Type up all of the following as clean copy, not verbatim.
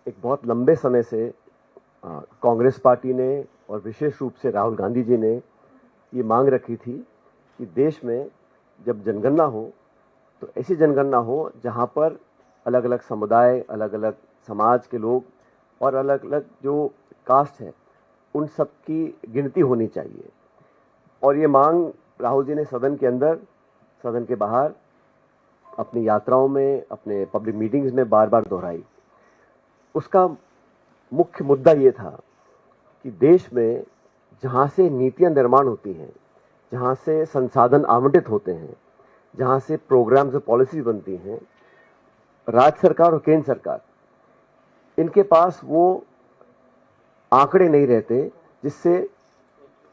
एक बहुत लंबे समय से कांग्रेस पार्टी ने और विशेष रूप से राहुल गांधी जी ने ये मांग रखी थी कि देश में जब जनगणना हो तो ऐसी जनगणना हो जहां पर अलग अलग समुदाय, अलग अलग समाज के लोग और अलग अलग जो कास्ट है उन सब की गिनती होनी चाहिए। और ये मांग राहुल जी ने सदन के अंदर, सदन के बाहर, अपनी यात्राओं में, अपने पब्लिक मीटिंग्स में बार बार दोहराई। उसका मुख्य मुद्दा ये था कि देश में जहां से नीतियां निर्माण होती हैं, जहां से संसाधन आवंटित होते हैं, जहां से प्रोग्राम्स और पॉलिसी बनती हैं, राज्य सरकार और केंद्र सरकार इनके पास वो आंकड़े नहीं रहते जिससे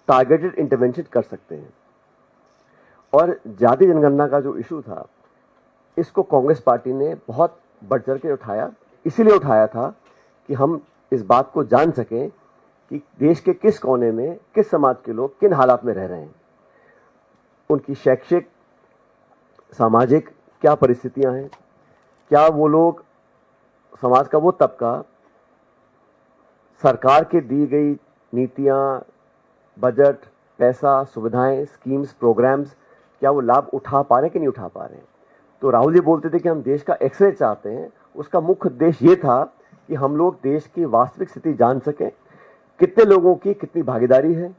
टारगेटेड इंटरवेंशन कर सकते हैं। और जाति जनगणना का जो इशू था, इसको कांग्रेस पार्टी ने बहुत बढ़ चढ़ के उठाया। इसीलिए उठाया था कि हम इस बात को जान सकें कि देश के किस कोने में किस समाज के लोग किन हालात में रह रहे हैं, उनकी शैक्षिक, सामाजिक क्या परिस्थितियां हैं, क्या वो लोग, समाज का वो तबका सरकार के दी गई नीतियां, बजट, पैसा, सुविधाएं, स्कीम्स, प्रोग्राम्स, क्या वो लाभ उठा पा रहे हैं कि नहीं उठा पा रहे हैं। तो राहुल जी बोलते थे कि हम देश का एक्सरे चाहते हैं। उसका मुख्य उद्देश्य ये था कि हम लोग देश की वास्तविक स्थिति जान सकें, कितने लोगों की कितनी भागीदारी है,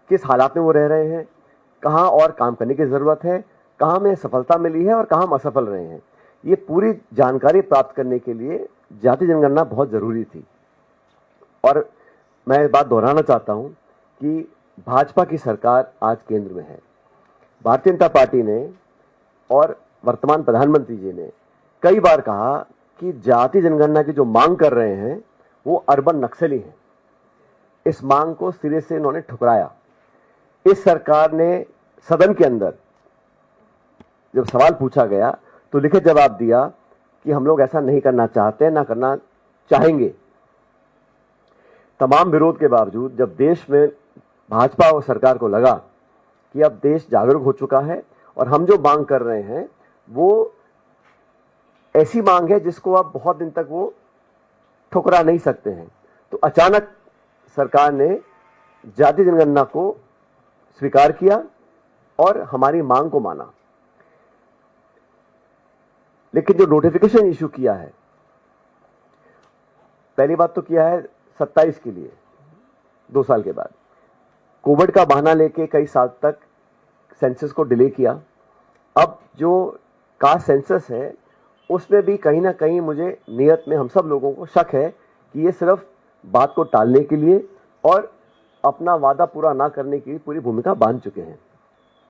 किस हालात में वो रह रहे हैं, कहाँ और काम करने की जरूरत है, कहाँ में सफलता मिली है और कहाँ हम असफल रहे हैं। ये पूरी जानकारी प्राप्त करने के लिए जाति जनगणना बहुत जरूरी थी। और मैं ये बात दोहराना चाहता हूं कि भाजपा की सरकार आज केंद्र में है। भारतीय जनता पार्टी ने और वर्तमान प्रधानमंत्री जी ने कई बार कहा कि जाति जनगणना की जो मांग कर रहे हैं वो अर्बन नक्सली हैं। इस मांग को सिरे से इन्होंने ठुकराया। इस सरकार ने सदन के अंदर जब सवाल पूछा गया तो लिखित जवाब दिया कि हम लोग ऐसा नहीं करना चाहते, ना करना चाहेंगे। तमाम विरोध के बावजूद जब देश में भाजपा और सरकार को लगा कि अब देश जागरूक हो चुका है और हम जो मांग कर रहे हैं वो ऐसी मांग है जिसको आप बहुत दिन तक वो ठुकरा नहीं सकते हैं, तो अचानक सरकार ने जाति जनगणना को स्वीकार किया और हमारी मांग को माना। लेकिन जो नोटिफिकेशन इशू किया है, पहली बात तो किया है 27 के लिए, 2 साल के बाद कोविड का बहाना लेके कई साल तक सेंसस को डिले किया। अब जो कास्ट सेंसस है उसमें भी कहीं ना कहीं मुझे नियत में हम सब लोगों को शक है कि ये सिर्फ बात को टालने के लिए और अपना वादा पूरा ना करने की पूरी भूमिका बांध चुके हैं।